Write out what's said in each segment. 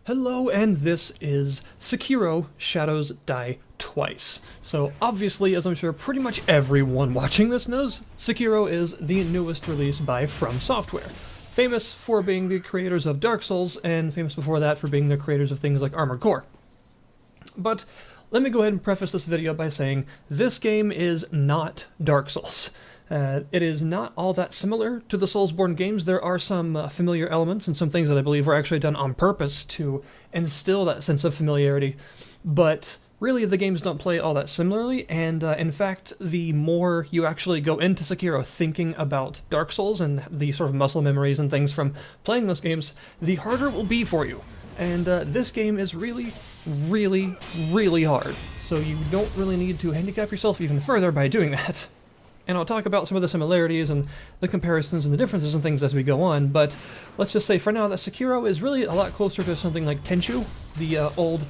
Hello, and this is Sekiro Shadows Die Twice. So obviously, as I'm sure pretty much everyone watching this knows, Sekiro is the newest release by FromSoft, famous for being the creators of Dark Souls, and famous before that for being the creators of things like Armored Core. But let me go ahead and preface this video by saying this game is not Dark Souls. It is not all that similar to the Soulsborne games. There are some familiar elements and some things that I believe were actually done on purpose to instill that sense of familiarity, but really the games don't play all that similarly, and in fact, the more you actually go into Sekiro thinking about Dark Souls and the sort of muscle memories and things from playing those games, the harder it will be for you. And this game is really hard, so you don't really need to handicap yourself even further by doing that. And I'll talk about some of the similarities and the comparisons and the differences and things as we go on, but let's just say for now that Sekiro is really a lot closer to something like Tenchu, the old,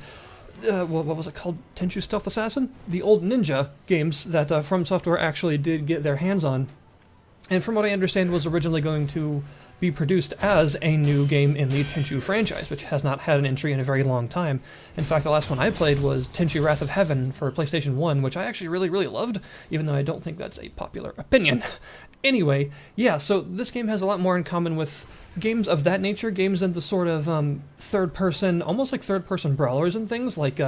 what was it called? Tenchu Stealth Assassin? The old ninja games that FromSoft actually did get their hands on, and from what I understand was originally going to be produced as a new game in the Tenchu franchise, which has not had an entry in a very long time. In fact, the last one I played was Tenchu Wrath of Heaven for PlayStation 1, which I actually really loved, even though I don't think that's a popular opinion. Anyway, yeah, so this game has a lot more in common with games of that nature, games in the sort of third-person, almost like third-person brawlers and things, like,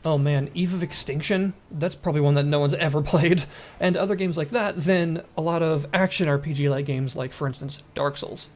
oh man, Eve of Extinction, that's probably one that no one's ever played, and other games like that, than a lot of action RPG-like games like, for instance, Dark Souls.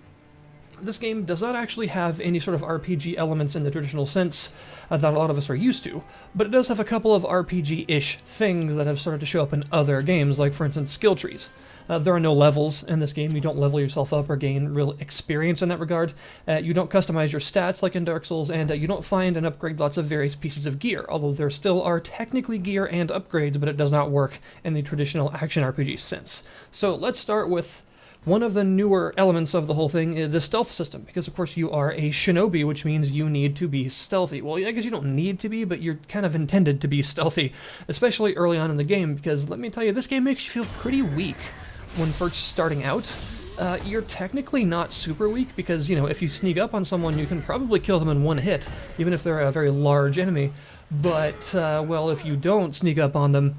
This game does not actually have any sort of RPG elements in the traditional sense that a lot of us are used to, but it does have a couple of RPG-ish things that have started to show up in other games, like, for instance, skill trees. There are no levels in this game. You don't level yourself up or gain real experience in that regard. You don't customize your stats like in Dark Souls, and you don't find and upgrade lots of various pieces of gear, although there still are technically gear and upgrades, but it does not work in the traditional action RPG sense. So let's start with one of the newer elements of the whole thing, the stealth system, because of course you are a shinobi, which means you need to be stealthy. Well, I guess you don't need to be, but you're kind of intended to be stealthy, especially early on in the game, because let me tell you, this game makes you feel pretty weak when first starting out. You're technically not super weak, because, you know, if you sneak up on someone, you can probably kill them in one hit, even if they're a very large enemy. But, well, if you don't sneak up on them,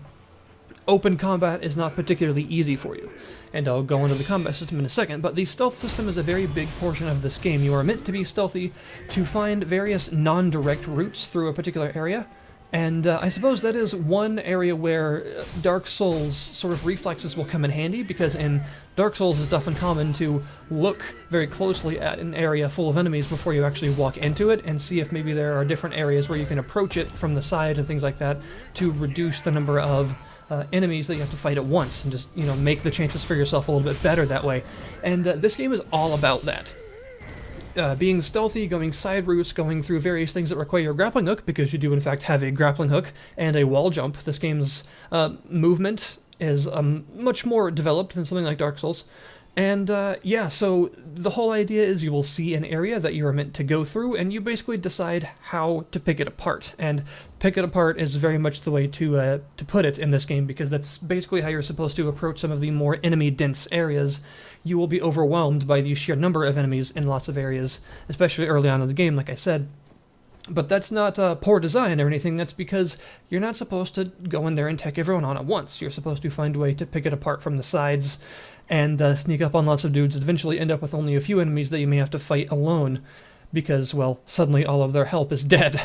open combat is not particularly easy for you. And I'll go into the combat system in a second, but the stealth system is a very big portion of this game. You are meant to be stealthy to find various non-direct routes through a particular area, and I suppose that is one area where Dark Souls sort of reflexes will come in handy, because in Dark Souls it's often common to look very closely at an area full of enemies before you actually walk into it, and see if maybe there are different areas where you can approach it from the side and things like that to reduce the number of enemies that you have to fight at once, and just, you know, make the chances for yourself a little bit better that way. And this game is all about that. Being stealthy, going side routes, going through various things that require your grappling hook, because you do in fact have a grappling hook and a wall jump. This game's movement is much more developed than something like Dark Souls. And yeah, so the whole idea is you will see an area that you are meant to go through, and you basically decide how to pick it apart. And pick it apart is very much the way to put it in this game, because that's basically how you're supposed to approach some of the more enemy-dense areas. You will be overwhelmed by the sheer number of enemies in lots of areas, especially early on in the game, like I said. But that's not poor design or anything. That's because you're not supposed to go in there and take everyone on at once. You're supposed to find a way to pick it apart from the sides and sneak up on lots of dudes and eventually end up with only a few enemies that you may have to fight alone, because, well, suddenly all of their help is dead.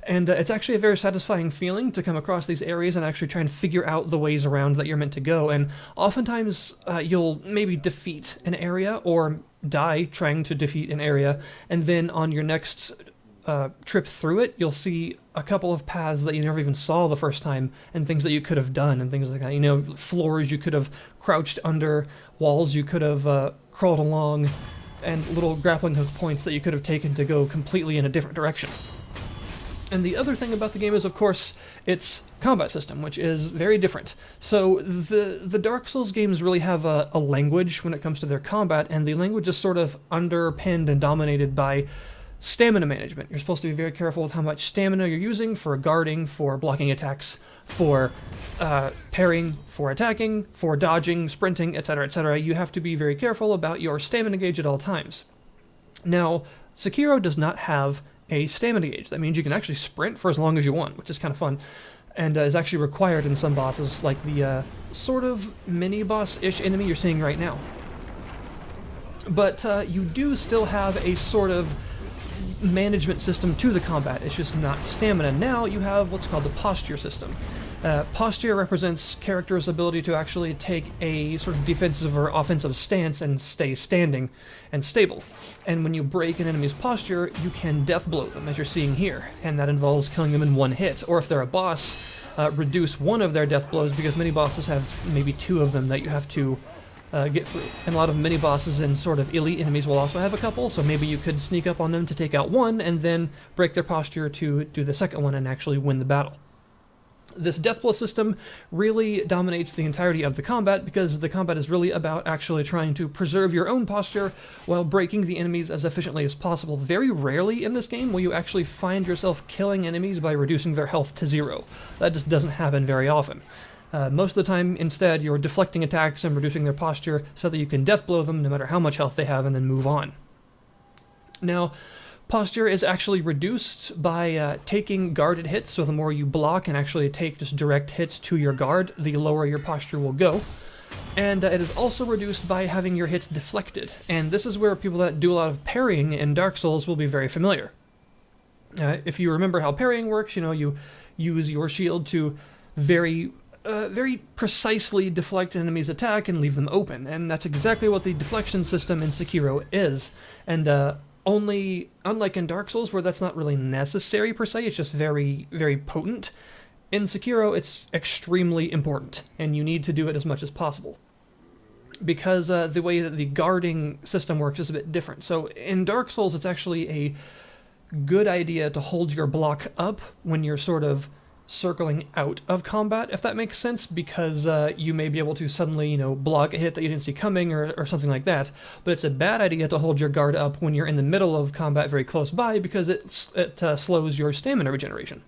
And it's actually a very satisfying feeling to come across these areas and actually try and figure out the ways around that you're meant to go. And oftentimes you'll maybe defeat an area or die trying to defeat an area, and then on your next trip through it, you'll see a couple of paths that you never even saw the first time, and things that you could have done, and things like that. You know, floors you could have crouched under, walls you could have crawled along, and little grappling hook points that you could have taken to go completely in a different direction. And the other thing about the game is, of course, its combat system, which is very different. So the Dark Souls games really have a language when it comes to their combat, and the language is sort of underpinned and dominated by stamina management. You're supposed to be very careful with how much stamina you're using for guarding, for blocking attacks, for parrying, for attacking, for dodging, sprinting, etc., etc. You have to be very careful about your stamina gauge at all times. Now, Sekiro does not have a stamina gauge. That means you can actually sprint for as long as you want, which is kind of fun, and is actually required in some bosses, like the sort of mini-boss-ish enemy you're seeing right now. But you do still have a sort of management system to the combat. It's just not stamina. Now you have what's called the posture system. Posture represents characters' ability to actually take a sort of defensive or offensive stance and stay standing and stable. And when you break an enemy's posture, you can deathblow them, as you're seeing here, and that involves killing them in one hit. Or if they're a boss, reduce one of their deathblows, because many bosses have maybe two of them that you have to get through. And a lot of mini-bosses and sort of elite enemies will also have a couple, so maybe you could sneak up on them to take out one, and then break their posture to do the second one and actually win the battle. This deathblow system really dominates the entirety of the combat, because the combat is really about actually trying to preserve your own posture while breaking the enemies as efficiently as possible. Very rarely in this game will you actually find yourself killing enemies by reducing their health to 0. That just doesn't happen very often. Most of the time, instead, you're deflecting attacks and reducing their posture so that you can deathblow them no matter how much health they have and then move on. Now, posture is actually reduced by taking guarded hits, so the more you block and actually take just direct hits to your guard, the lower your posture will go. And it is also reduced by having your hits deflected, and this is where people that do a lot of parrying in Dark Souls will be very familiar. If you remember how parrying works, you use your shield to very precisely deflect an enemy's attack and leave them open, and that's exactly what the deflection system in Sekiro is. And only, unlike in Dark Souls, where that's not really necessary per se, it's just very, very potent, in Sekiro it's extremely important, and you need to do it as much as possible. Because the way that the guarding system works is a bit different. So in Dark Souls, it's actually a good idea to hold your block up when you're sort of circling out of combat, if that makes sense, because you may be able to suddenly, block a hit that you didn't see coming or something like that. But it's a bad idea to hold your guard up when you're in the middle of combat very close by, because it slows your stamina regeneration.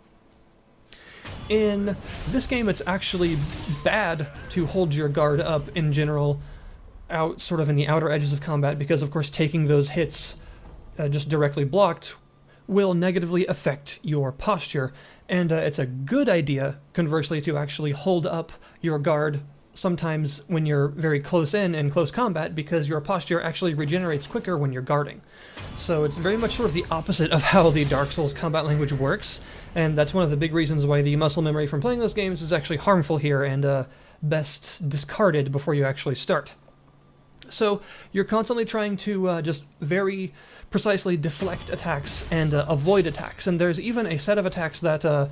In this game, it's actually bad to hold your guard up in general, out sort of in the outer edges of combat, because of course taking those hits just directly blocked will negatively affect your posture, and it's a good idea, conversely, to actually hold up your guard sometimes when you're very close in close combat, because your posture actually regenerates quicker when you're guarding. So it's very much sort of the opposite of how the Dark Souls combat language works, and that's one of the big reasons why the muscle memory from playing those games is actually harmful here, and best discarded before you actually start. So you're constantly trying to just very precisely deflect attacks and avoid attacks, and there's even a set of attacks that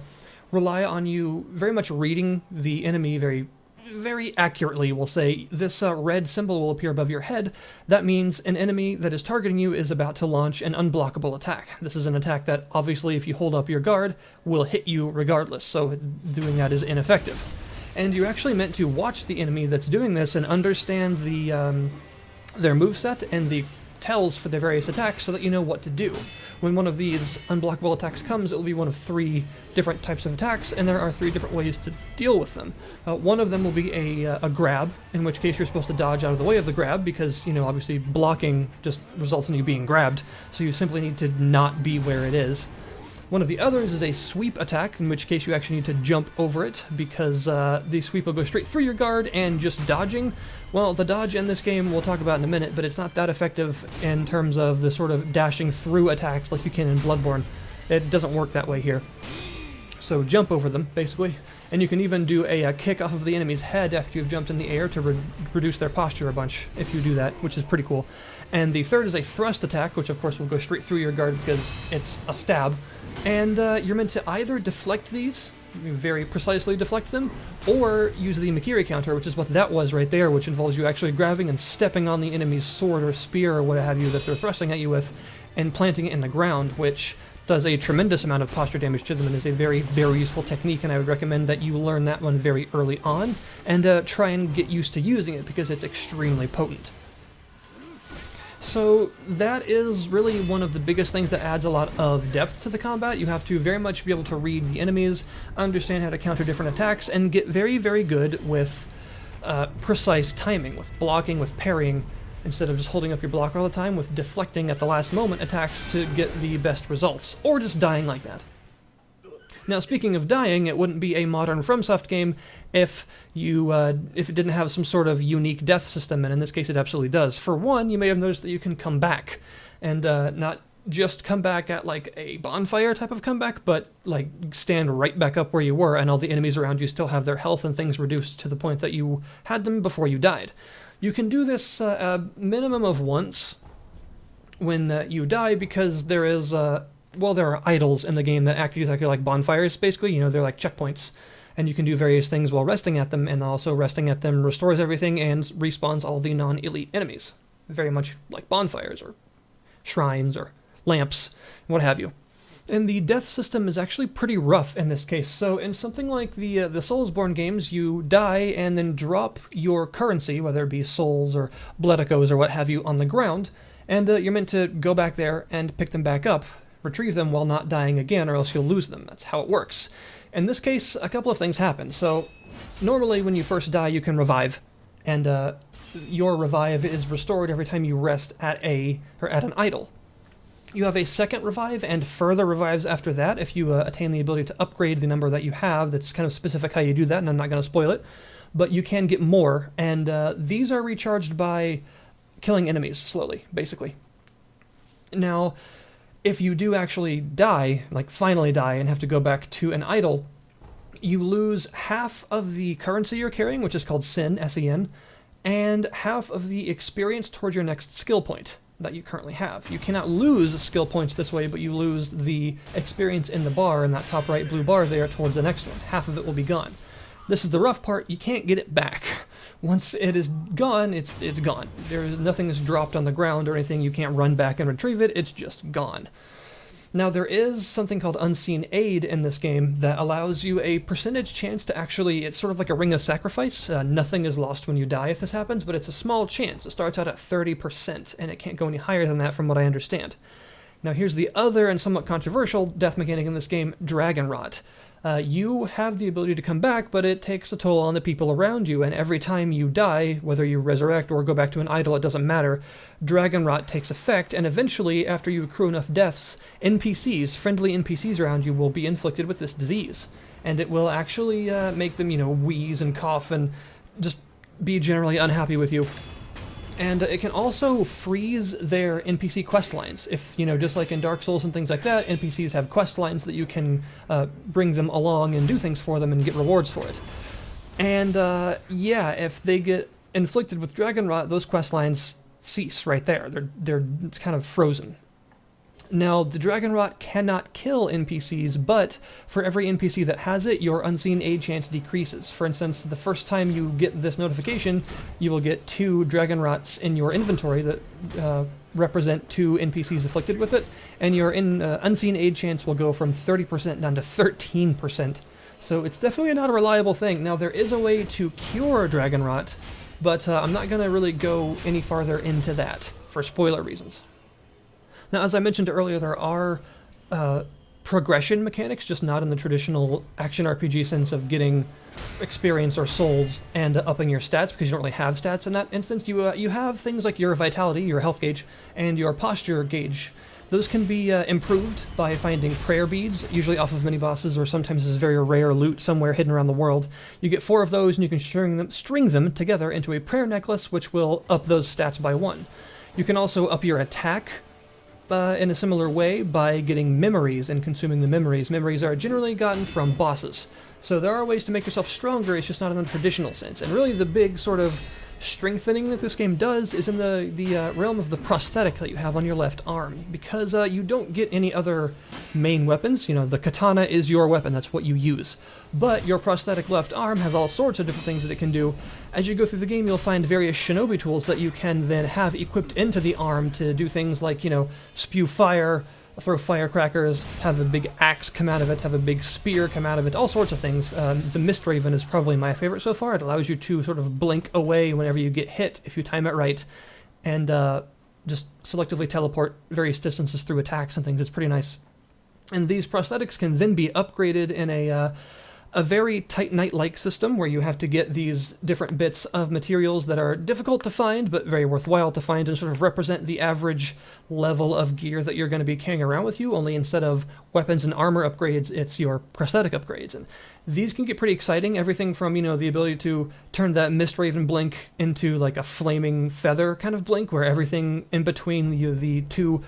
rely on you very much reading the enemy very, very accurately. We'll say this red symbol will appear above your head. That means an enemy that is targeting you is about to launch an unblockable attack. This is an attack that obviously, if you hold up your guard, will hit you regardless, so doing that is ineffective. And you're actually meant to watch the enemy that's doing this and understand their moveset and the tells for their various attacks so that you know what to do. When one of these unblockable attacks comes, it will be one of 3 different types of attacks, and there are 3 different ways to deal with them. One of them will be a grab, in which case you're supposed to dodge out of the way of the grab, because, obviously blocking just results in you being grabbed, so you simply need to not be where it is. One of the others is a sweep attack, in which case you actually need to jump over it, because the sweep will go straight through your guard, and just dodging, well, the dodge in this game we'll talk about in a minute, but it's not that effective in terms of the sort of dashing through attacks like you can in Bloodborne. It doesn't work that way here. So jump over them, basically, and you can even do a kick off of the enemy's head after you've jumped in the air to reduce their posture a bunch, if you do that, which is pretty cool. And the third is a thrust attack, which of course will go straight through your guard because it's a stab. And you're meant to either deflect these, very precisely deflect them, or use the Mikiri counter, which is what that was right there, which involves you actually grabbing and stepping on the enemy's sword or spear or what have you that they're thrusting at you with, and planting it in the ground, which does a tremendous amount of posture damage to them and is a very, very useful technique, and I would recommend that you learn that one very early on, and try and get used to using it because it's extremely potent. So that is really one of the biggest things that adds a lot of depth to the combat. You have to very much be able to read the enemies, understand how to counter different attacks, and get very, very good with precise timing, with blocking, with parrying, instead of just holding up your block all the time with deflecting at the last moment attacks to get the best results, or just dying like that. Now, speaking of dying, it wouldn't be a modern FromSoft game if it didn't have some sort of unique death system, and in this case it absolutely does. For one, you may have noticed that you can come back, and not just come back at like a bonfire type of comeback, but like stand right back up where you were, and all the enemies around you still have their health and things reduced to the point that you had them before you died. You can do this a minimum of once when you die, because there is, well, there are idols in the game that act exactly like bonfires, basically. You know, they're like checkpoints, and you can do various things while resting at them, and also resting at them restores everything and respawns all the non-elite enemies. Very much like bonfires, or shrines, or lamps, what have you. And the death system is actually pretty rough in this case. So in something like the Soulsborne games, you die and then drop your currency, whether it be souls or blood echoes or what have you, on the ground, and you're meant to go back there and pick them back up, retrieve them while not dying again, or else you'll lose them. That's how it works. In this case, a couple of things happen. So normally when you first die, you can revive, and your revive is restored every time you rest at an idol. You have a second revive and further revives after that if you attain the ability to upgrade the number that you have. That's kind of specific how you do that, and I'm not going to spoil it. But you can get more, and these are recharged by killing enemies slowly, basically. Now, if you do actually die, like finally die, and have to go back to an idol, you lose half of the currency you're carrying, which is called Sin, S-E-N, and half of the experience towards your next skill point that you currently have. You cannot lose skill points this way, but you lose the experience in the bar, in that top right blue bar there, towards the next one. Half of it will be gone. This is the rough part. You can't get it back. Once it is gone, it's gone. Nothing is dropped on the ground or anything. You can't run back and retrieve it. It's just gone. Now, there is something called Unseen Aid in this game that allows you a percentage chance to actually, it's sort of like a ring of sacrifice. Nothing is lost when you die if this happens, but it's a small chance. It starts out at 30%, and it can't go any higher than that from what I understand. Now, here's the other and somewhat controversial death mechanic in this game, Dragon Rot. You have the ability to come back, but it takes a toll on the people around you, and every time you die, whether you resurrect or go back to an idol, it doesn't matter, Dragon Rot takes effect, and eventually, after you accrue enough deaths, NPCs, friendly NPCs around you, will be inflicted with this disease. And it will actually make them, wheeze and cough and just be generally unhappy with you. And it can also freeze their NPC quest lines. If, just like in Dark Souls and things like that, NPCs have quest lines that you can bring them along and do things for them and get rewards for it. And yeah, if they get inflicted with Dragon Rot, those quest lines cease right there. They're kind of frozen. Now, the Dragon Rot cannot kill NPCs, but for every NPC that has it, your Unseen Aid chance decreases. For instance, the first time you get this notification, you will get 2 Dragon Rots in your inventory that represent 2 NPCs afflicted with it, and your Unseen Aid chance will go from 30% down to 13%. So it's definitely not a reliable thing. Now, there is a way to cure Dragon Rot, but I'm not going to really go any farther into that for spoiler reasons. Now, as I mentioned earlier, there are progression mechanics, just not in the traditional action RPG sense of getting experience or souls and upping your stats, because you don't really have stats in that instance. You have things like your vitality, your health gauge, and your posture gauge. Those can be improved by finding prayer beads, usually off of mini-bosses, or sometimes as very rare loot somewhere hidden around the world. You get 4 of those, and you can string them together into a prayer necklace, which will up those stats by 1. You can also up your attack in a similar way by getting memories and consuming the memories. Memories are generally gotten from bosses. So there are ways to make yourself stronger, it's just not in the traditional sense. And really the big sort of strengthening that this game does is in the realm of the prosthetic that you have on your left arm, because you don't get any other main weapons. The katana is your weapon, that's what you use. But your prosthetic left arm has all sorts of different things that it can do. As you go through the game, you'll find various shinobi tools that you can then have equipped into the arm to do things like, spew fire, throw firecrackers, have a big axe come out of it, have a big spear come out of it, all sorts of things. The Mist Raven is probably my favorite so far. It allows you to sort of blink away whenever you get hit, if you time it right, and just selectively teleport various distances through attacks and things. It's pretty nice. And these prosthetics can then be upgraded in a a very tight night-like system where you have to get these different bits of materials that are difficult to find but very worthwhile to find and sort of represent the average level of gear that you're going to be carrying around with you, only instead of weapons and armor upgrades, it's your prosthetic upgrades. And these can get pretty exciting, everything from, the ability to turn that Mist Raven blink into like a flaming feather kind of blink where everything in between the two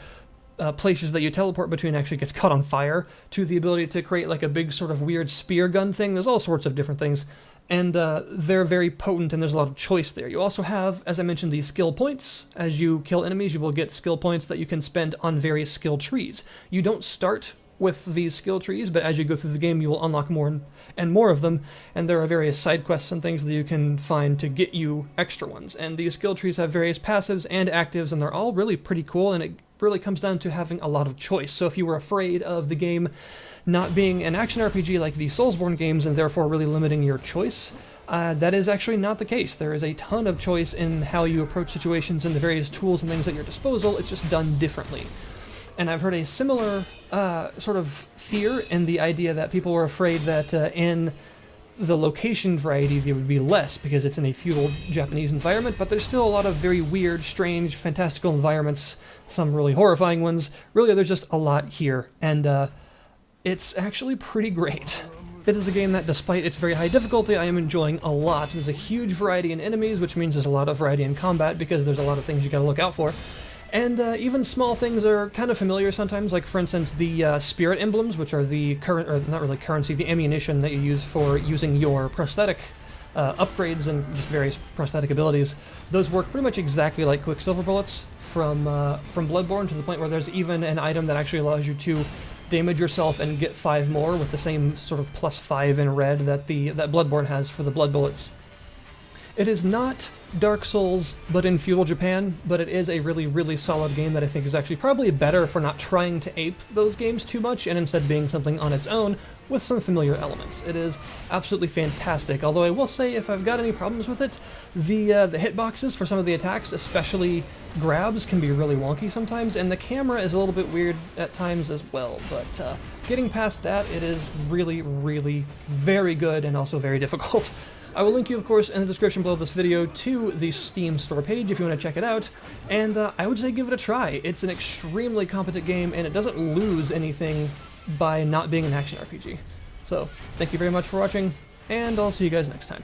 places that you teleport between actually gets caught on fire, to the ability to create like a big sort of weird spear gun thing. There's all sorts of different things, and they're very potent, and there's a lot of choice there. You also have, as I mentioned, these skill points. As you kill enemies, you will get skill points that you can spend on various skill trees. You don't start with these skill trees, but as you go through the game, you will unlock more and more of them, and there are various side quests and things that you can find to get you extra ones. And these skill trees have various passives and actives, and they're all really pretty cool, and it really comes down to having a lot of choice. So if you were afraid of the game not being an action RPG like the Soulsborne games and therefore really limiting your choice, that is actually not the case. There is a ton of choice in how you approach situations and the various tools and things at your disposal. It's just done differently. And I've heard a similar sort of fear in the idea that people were afraid that in the location variety there would be less because it's in a feudal Japanese environment, but there's still a lot of very weird, strange, fantastical environments, some really horrifying ones. Really, there's just a lot here, and it's actually pretty great. It is a game that, despite its very high difficulty, I am enjoying a lot. There's a huge variety in enemies, which means there's a lot of variety in combat because there's a lot of things you gotta look out for. And even small things are kind of familiar sometimes, like for instance the spirit emblems, which are the current, or not really currency, the ammunition that you use for using your prosthetic upgrades and just various prosthetic abilities. Those work pretty much exactly like Quicksilver bullets from Bloodborne, to the point where there's even an item that actually allows you to damage yourself and get 5 more with the same sort of +5 in red that that Bloodborne has for the blood bullets. It is not Dark Souls, but in feudal Japan, but it is a really, really solid game that I think is actually probably better for not trying to ape those games too much and instead being something on its own with some familiar elements. It is absolutely fantastic, although I will say if I've got any problems with it, the hitboxes for some of the attacks, especially grabs, can be really wonky sometimes, and the camera is a little bit weird at times as well, but getting past that, it is really, really very good and also very difficult. I will link you, of course, in the description below this video to the Steam store page if you want to check it out, and I would say give it a try. It's an extremely competent game, and it doesn't lose anything by not being an action RPG. So, thank you very much for watching, and I'll see you guys next time.